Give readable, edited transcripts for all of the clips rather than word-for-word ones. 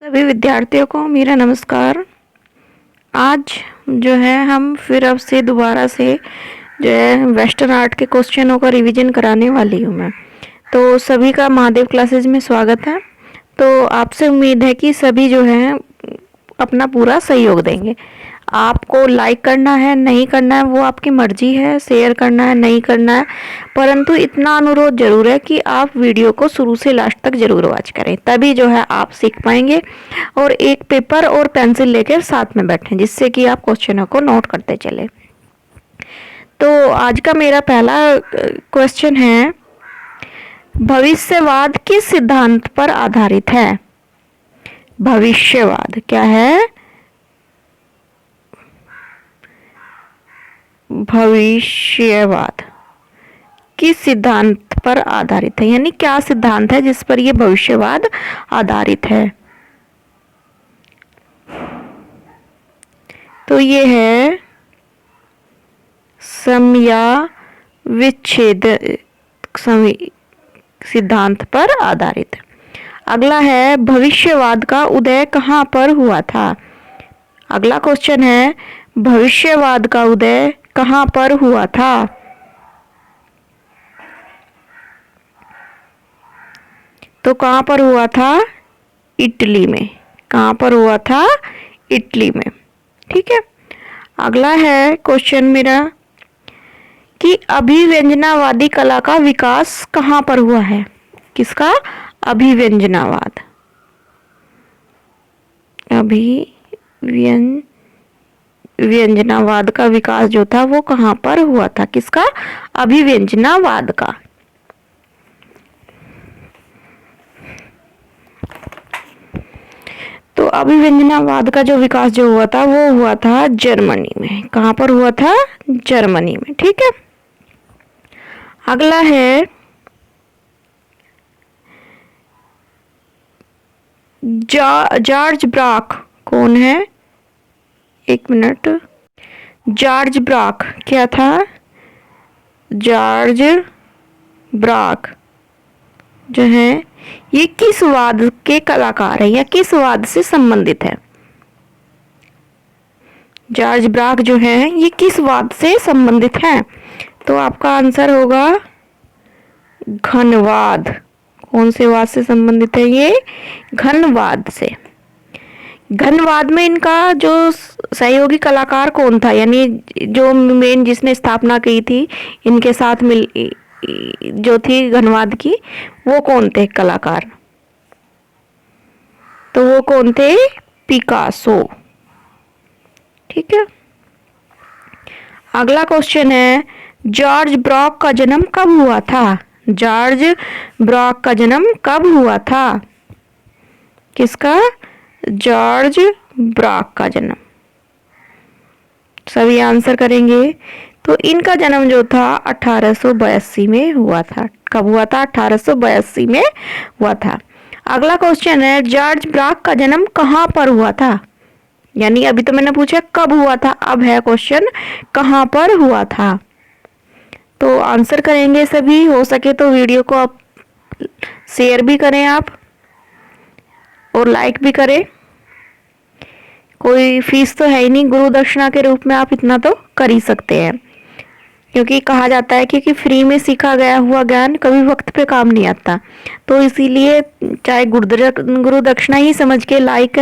सभी विद्यार्थियों को मेरा नमस्कार। आज जो है हम फिर अब से दोबारा से जो है वेस्टर्न आर्ट के क्वेश्चनों का रिवीजन कराने वाली हूँ मैं। तो सभी का महादेव क्लासेज में स्वागत है। तो आपसे उम्मीद है कि सभी जो है अपना पूरा सहयोग देंगे। आपको लाइक करना है नहीं करना है वो आपकी मर्जी है, शेयर करना है नहीं करना है, परंतु इतना अनुरोध जरूर है कि आप वीडियो को शुरू से लास्ट तक जरूर वॉच करें, तभी जो है आप सीख पाएंगे। और एक पेपर और पेंसिल लेकर साथ में बैठें जिससे कि आप क्वेश्चनों को नोट करते चले। तो आज का मेरा पहला क्वेश्चन है, भविष्यवाद किस सिद्धांत पर आधारित है? भविष्यवाद क्या है? भविष्यवाद किस सिद्धांत पर आधारित है, यानी क्या सिद्धांत है जिस पर यह भविष्यवाद आधारित है? तो ये है समयाविच्छेद सिद्धांत पर आधारित। अगला है, भविष्यवाद का उदय कहाँ पर हुआ था? अगला क्वेश्चन है, भविष्यवाद का उदय कहाँ पर हुआ था? तो कहाँ पर हुआ था? इटली में। कहाँ पर हुआ था? इटली में। ठीक है। अगला है क्वेश्चन मेरा कि अभिव्यंजनावादी कला का विकास कहाँ पर हुआ है? किसका? अभिव्यंजनावाद। अभिव्यंजनावाद का विकास जो था वो कहाँ पर हुआ था? किसका? अभिव्यंजनावाद का। तो अभिव्यंजनावाद का जो विकास जो हुआ था वो हुआ था जर्मनी में। कहाँ पर हुआ था? जर्मनी में। ठीक है। अगला है, जॉर्ज ब्राक कौन है? एक मिनट। जॉर्ज ब्राक क्या था? जॉर्ज ब्राक जो है ये किस वाद के कलाकार है या किस वाद से संबंधित है? जॉर्ज ब्राक जो है ये किस वाद से संबंधित है? तो आपका आंसर होगा घनवाद। कौन से वाद से संबंधित है ये? घनवाद से। घनवाद में इनका जो सहयोगी कलाकार कौन था, यानी जो मेन जिसने स्थापना की थी इनके साथ मिल जो थी घनवाद की, वो कौन थे कलाकार? तो वो कौन थे? पिकासो। ठीक है। अगला क्वेश्चन है, जॉर्ज ब्राक का जन्म कब हुआ था? जॉर्ज ब्राक का जन्म कब हुआ था? किसका? जॉर्ज ब्राक का जन्म। सभी आंसर करेंगे। तो इनका जन्म जो था 1882 में हुआ था। कब हुआ था? 1882 में हुआ था। अगला क्वेश्चन है, जॉर्ज ब्राक का जन्म कहाँ पर हुआ था? यानी अभी तो मैंने पूछा कब हुआ था, अब है क्वेश्चन कहाँ पर हुआ था। तो आंसर करेंगे सभी। हो सके तो वीडियो को आप शेयर भी करें आप और लाइक भी करें। कोई फीस तो है ही नहीं, गुरु दक्षिणा के रूप में आप इतना तो कर ही सकते हैं, क्योंकि कहा जाता है कि फ्री में सीखा गया हुआ ज्ञान कभी वक्त पे काम नहीं आता। तो इसीलिए चाहे गुरु दक्षिणा ही समझ के लाइक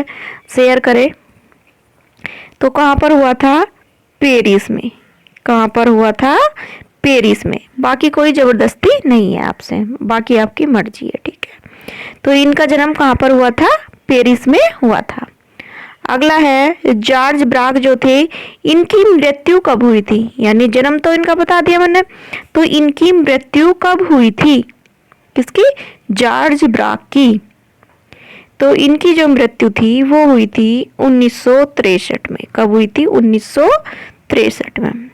शेयर करें। तो कहाँ पर हुआ था? पेरिस में। कहाँ पर हुआ था? पेरिस में। बाकी कोई जबरदस्ती नहीं है आपसे, बाकी आपकी मर्जी है। ठीक है। तो इनका जन्म कहाँ पर हुआ था? पेरिस में हुआ था। अगला है, जॉर्ज ब्राक जो थे इनकी मृत्यु कब हुई थी? यानी जन्म तो इनका बता दिया मैंने, तो इनकी मृत्यु कब हुई थी? किसकी? जॉर्ज ब्राक की। तो इनकी जो मृत्यु थी वो हुई थी 1963 में। कब हुई थी? 1963 में।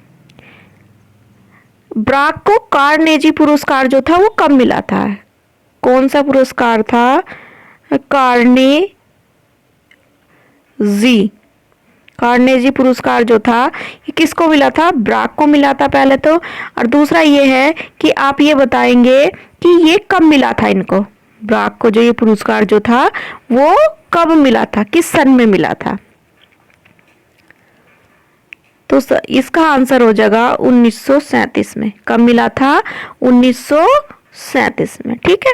ब्राक को कार्नेजी पुरस्कार जो था वो कब मिला था? कौन सा पुरस्कार था? कार्नेजी पुरस्कार जो था ये किसको मिला था? ब्राक को मिला था पहले तो। और दूसरा ये है कि आप ये बताएंगे कि ये कब मिला था इनको? ब्राक को जो ये पुरस्कार जो था वो कब मिला था, किस सन में मिला था? तो इसका आंसर हो जाएगा 1937 में। कब मिला था? 1937 में। ठीक है,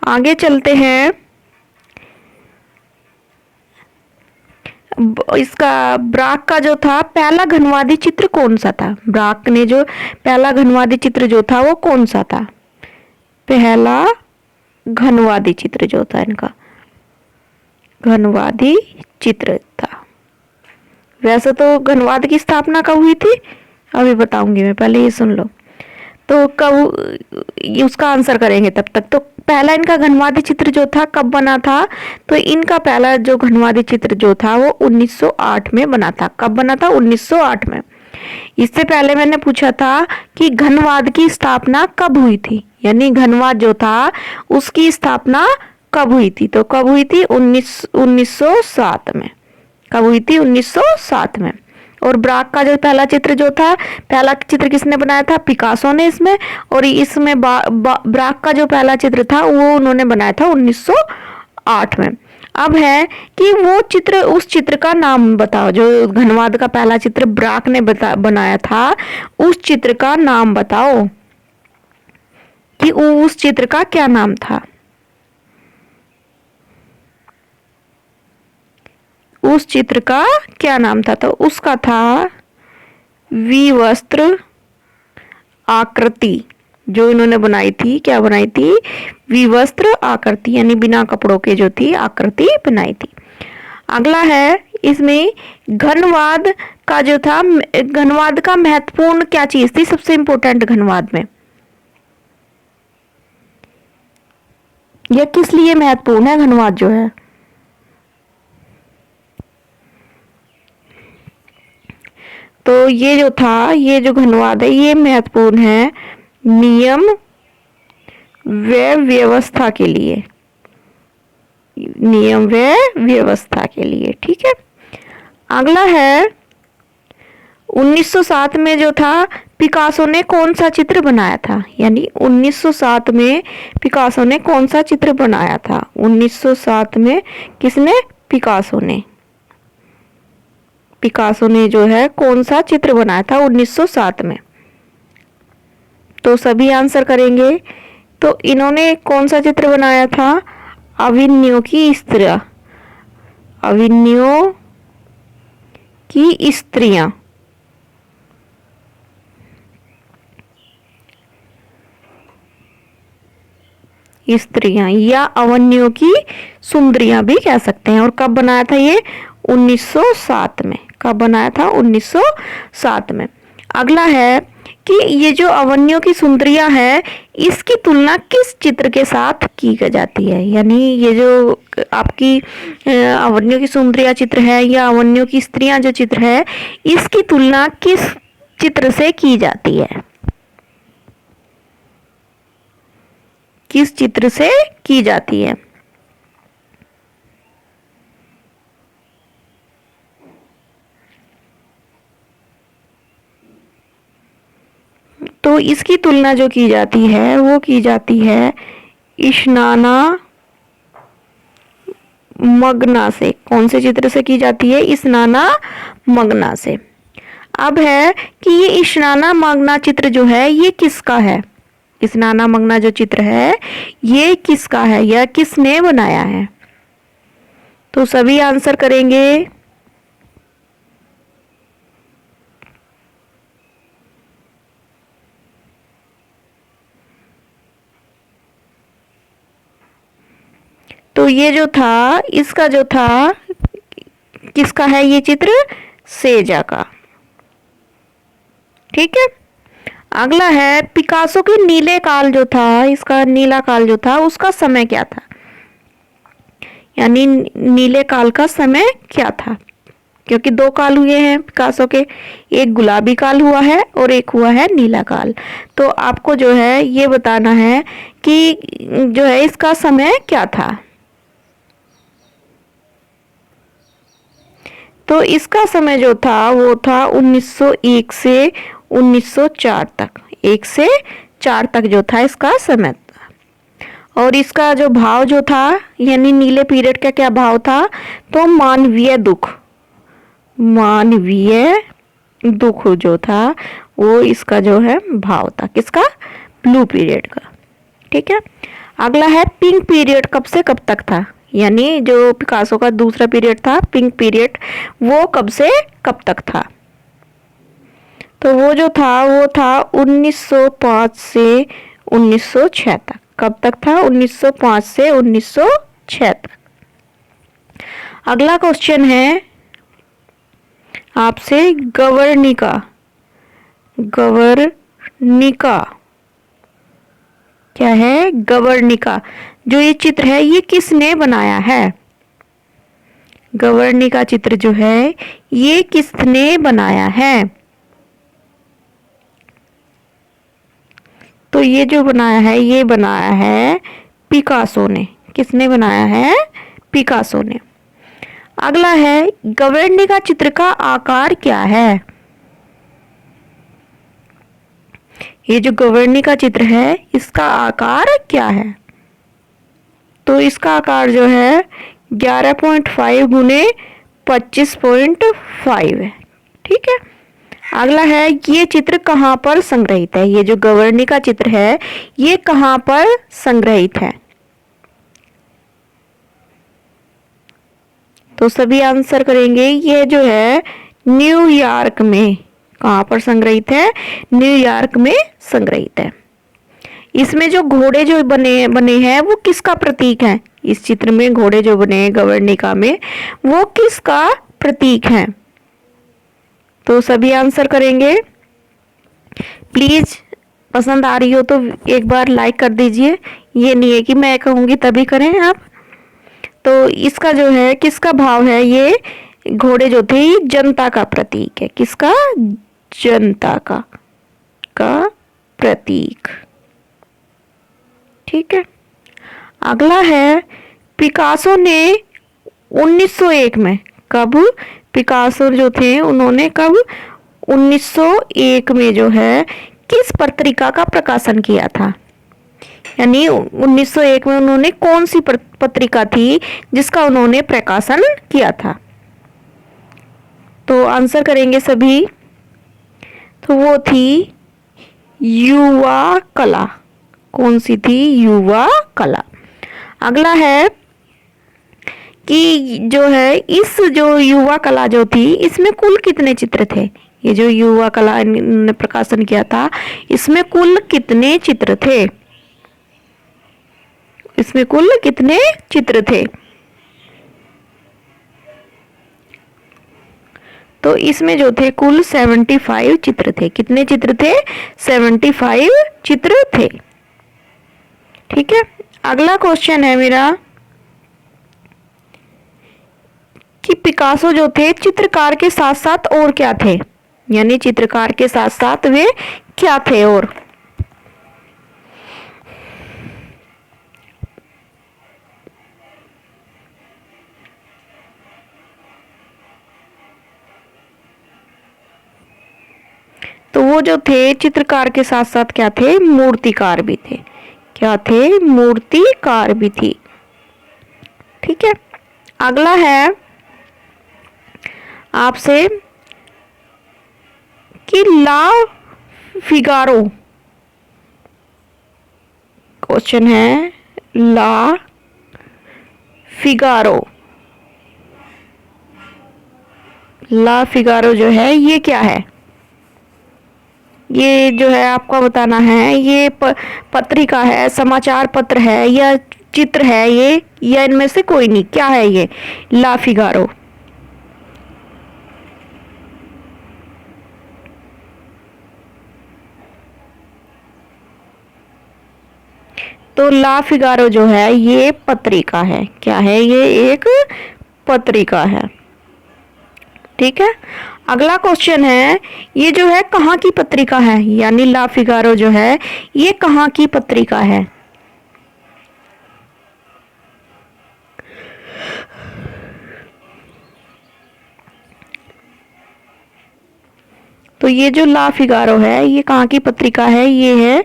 आगे चलते हैं। इसका ब्राक का जो था पहला घनवादी चित्र कौन सा था? ब्राक ने जो पहला घनवादी चित्र जो था वो कौन सा था? पहला घनवादी चित्र जो था इनका, घनवादी चित्र था। वैसे तो घनवाद की स्थापना कब हुई थी अभी बताऊंगी मैं, पहले ये सुन लो। तो कब उसका आंसर करेंगे तब तक। तो पहला इनका घनवादी चित्र जो था कब बना था? तो इनका पहला जो घनवादी चित्र जो था वो 1908 में बना था। कब बना था? 1908 में। इससे पहले मैंने पूछा था कि घनवाद की स्थापना कब हुई थी, यानी घनवाद जो था उसकी स्थापना कब हुई थी? तो कब हुई थी? 1907 में। कब हुई थी? 1907 में। और ब्राक का जो पहला चित्र जो था, पहला चित्र किसने बनाया था? पिकासो ने इसमें। और इसमें ब्राक का जो पहला चित्र था वो उन्होंने बनाया था 1908 में। अब है कि वो चित्र, उस चित्र का नाम बताओ। जो घनवाद का पहला चित्र ब्राक ने बनाया था, उस चित्र का नाम बताओ कि उस चित्र का क्या नाम था? उस चित्र का क्या नाम था? तो उसका था विवस्त्र आकृति। जो इन्होंने बनाई थी, क्या बनाई थी? विवस्त्र आकृति, यानी बिना कपड़ों के जो थी आकृति बनाई थी। अगला है इसमें घनवाद का जो था, घनवाद का महत्वपूर्ण क्या चीज थी सबसे इंपॉर्टेंट घनवाद में? यह किस लिए महत्वपूर्ण है घनवाद जो है? तो ये जो था, ये जो घनवाद है ये महत्वपूर्ण है नियम व व्यवस्था के लिए। नियम व व्यवस्था के लिए। ठीक है, अगला है 1907 में जो था पिकासो ने कौन सा चित्र बनाया था? यानी 1907 में पिकासो ने कौन सा चित्र बनाया था? 1907 में किसने? पिकासो ने। पिकासो ने जो है कौन सा चित्र बनाया था 1907 में? तो सभी आंसर करेंगे। तो इन्होंने कौन सा चित्र बनाया था? अविन्यो की स्त्रियां। अविन्यो की स्त्रियां। स्त्रियां या अवन्यों की सुंदरियां भी कह सकते हैं। और कब बनाया था ये? 1907 में। कब बनाया था? 1907 में। अगला है कि ये जो अवन्यों की सुंदरियां है इसकी तुलना किस चित्र के साथ की जाती है? यानी ये जो आपकी अवन्यों की सुंदरियां चित्र है या अवन्यों की स्त्रियां जो चित्र है, इसकी तुलना किस चित्र से की जाती है? किस चित्र से की जाती है? तो इसकी तुलना जो की जाती है वो की जाती है इश्नाना मगना से। कौन से चित्र से की जाती है? इश्नाना मगना से। अब है कि ये इश्नाना मगना चित्र जो है ये किसका है? इश्नाना मगना जो चित्र है ये किसका है या किसने बनाया है? तो सभी आंसर करेंगे। तो ये जो था, इसका जो था किसका है ये चित्र? सेजा का। ठीक है, अगला है पिकासो के नीले काल जो था, इसका नीला काल जो था उसका समय क्या था? यानी नीले काल का समय क्या था? क्योंकि दो काल हुए हैं पिकासो के, एक गुलाबी काल हुआ है और एक हुआ है नीला काल। तो आपको जो है ये बताना है कि जो है इसका समय क्या था। तो इसका समय जो था वो था 1901 से 1904 तक। 1 से 4 तक जो था इसका समय था। और इसका जो भाव जो था, यानी नीले पीरियड का क्या भाव था, तो मानवीय दुख, मानवीय दुख जो था वो इसका जो है भाव था, किसका, ब्लू पीरियड का। ठीक है। अगला है पिंक पीरियड कब से कब तक था, यानी जो पिकासो का दूसरा पीरियड था पिंक पीरियड, वो कब से कब तक था। तो वो जो था वो था 1905 से 1906 तक। कब तक था, 1905 से 1906 तक। अगला क्वेश्चन है आपसे गवर्निका, गवर्निका क्या है, गवर्निका जो ये चित्र है ये किसने बनाया है, गवर्निका चित्र जो है ये किसने बनाया है। तो ये जो बनाया है ये बनाया है पिकासो ने। किसने बनाया है, पिकासो ने। अगला है गवर्निका चित्र का आकार क्या है, ये जो गवर्निका चित्र है इसका आकार क्या है। तो इसका आकार जो है 11.5 गुने 25.5 है। ठीक है। अगला है ये चित्र कहाँ पर संग्रहित है, ये जो गवर्निका चित्र है ये कहाँ पर संग्रहित है। तो सभी आंसर करेंगे, ये जो है न्यूयॉर्क में, कहाँ पर संग्रहित है, न्यूयॉर्क में संग्रहित है। इसमें जो घोड़े जो बने हैं वो किसका प्रतीक है, इस चित्र में घोड़े जो बने हैं गवर्निका में वो किसका प्रतीक है। तो सभी आंसर करेंगे। प्लीज पसंद आ रही हो तो एक बार लाइक कर दीजिए, ये नहीं है कि मैं कहूँगी तभी करें आप। तो इसका जो है किसका भाव है, ये घोड़े जो थे ये जनता का प्रतीक है, किसका, जनता का प्रतीक। ठीक है। अगला है पिकासो ने 1901 में, कब, पिकासो जो थे उन्होंने कब 1901 में जो है किस पत्रिका का प्रकाशन किया था, यानी 1901 में उन्होंने कौन सी पत्रिका थी जिसका उन्होंने प्रकाशन किया था। तो आंसर करेंगे सभी। तो वो थी युवा कला। कौन सी थी, युवा कला। अगला है कि जो है इस जो युवा कला जो थी इसमें कुल कितने चित्र थे, ये जो युवा कला ने प्रकाशन किया था इसमें कुल कितने चित्र थे, इसमें कुल कितने चित्र थे। तो इसमें जो थे कुल 75 चित्र थे। कितने चित्र थे, 75 चित्र थे। ठीक है। अगला क्वेश्चन है मेरा कि पिकासो जो थे चित्रकार के साथ साथ और क्या थे, यानी चित्रकार के साथ साथ वे क्या थे और। तो वो जो थे चित्रकार के साथ साथ क्या थे, मूर्तिकार भी थे। क्या थे, मूर्तिकार भी थी। ठीक है। अगला है आपसे कि ला फिगारो, क्वेश्चन है ला फिगारो, ला फिगारो जो है ये क्या है, ये जो है आपको बताना है, ये पत्रिका है, समाचार पत्र है या चित्र है ये, या इनमें से कोई नहीं, क्या है ये ला फिगारो। तो ला फिगारो जो है ये पत्रिका है। क्या है, ये एक पत्रिका है। ठीक है। अगला क्वेश्चन है ये जो है कहाँ की पत्रिका है, यानी ला फिगारो जो है ये कहाँ की पत्रिका है। तो ये जो ला फिगारो है ये कहाँ की पत्रिका है, ये है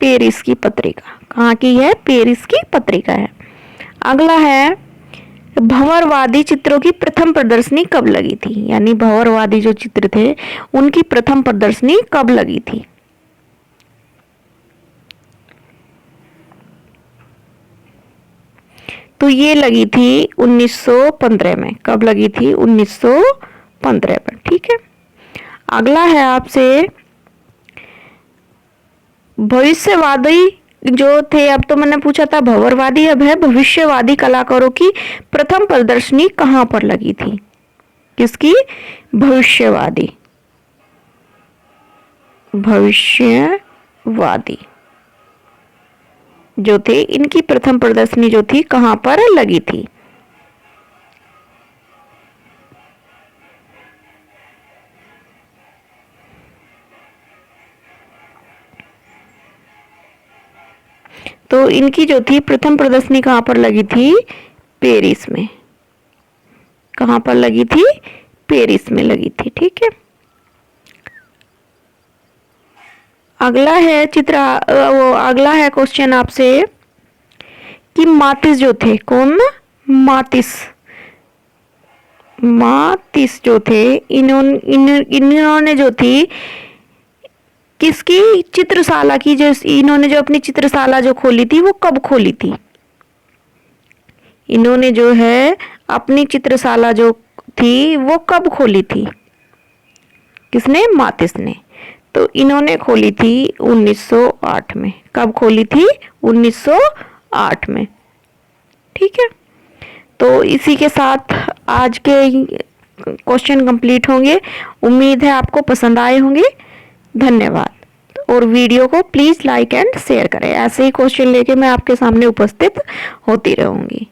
पेरिस की पत्रिका। कहाँ की है? पेरिस की पत्रिका है। अगला है भंवरवादी चित्रों की प्रथम प्रदर्शनी कब लगी थी? यानी भंवरवादी जो चित्र थे उनकी प्रथम प्रदर्शनी कब लगी थी? तो ये लगी थी 1915 में। कब लगी थी? 1915 में। ठीक है। अगला है आपसे भविष्यवादी जो थे, अब तो मैंने पूछा था भंवरवादी, अब है भविष्यवादी कलाकारों की प्रथम प्रदर्शनी कहां पर लगी थी? किसकी? भविष्यवादी भविष्यवादी जो थे इनकी प्रथम प्रदर्शनी जो थी कहां पर लगी थी? तो इनकी जो थी प्रथम प्रदर्शनी कहां पर लगी थी? पेरिस में। कहां पर लगी थी? पेरिस में लगी थी। ठीक है। अगला है अगला है क्वेश्चन आपसे कि मातिस जो थे, कौन? मातिस जो थे इन्होंने जो थी किसकी चित्रशाला की, जो इन्होंने जो अपनी चित्रशाला जो खोली थी वो कब खोली थी? इन्होंने जो है अपनी चित्रशाला जो थी वो कब खोली थी? किसने? मातिस ने। तो इन्होंने खोली थी 1908 में। कब खोली थी? 1908 में। ठीक है। तो इसी के साथ आज के क्वेश्चन कंप्लीट होंगे। उम्मीद है आपको पसंद आए होंगे। धन्यवाद। और वीडियो को प्लीज़ लाइक एंड शेयर करें। ऐसे ही क्वेश्चन लेके मैं आपके सामने उपस्थित होती रहूँगी।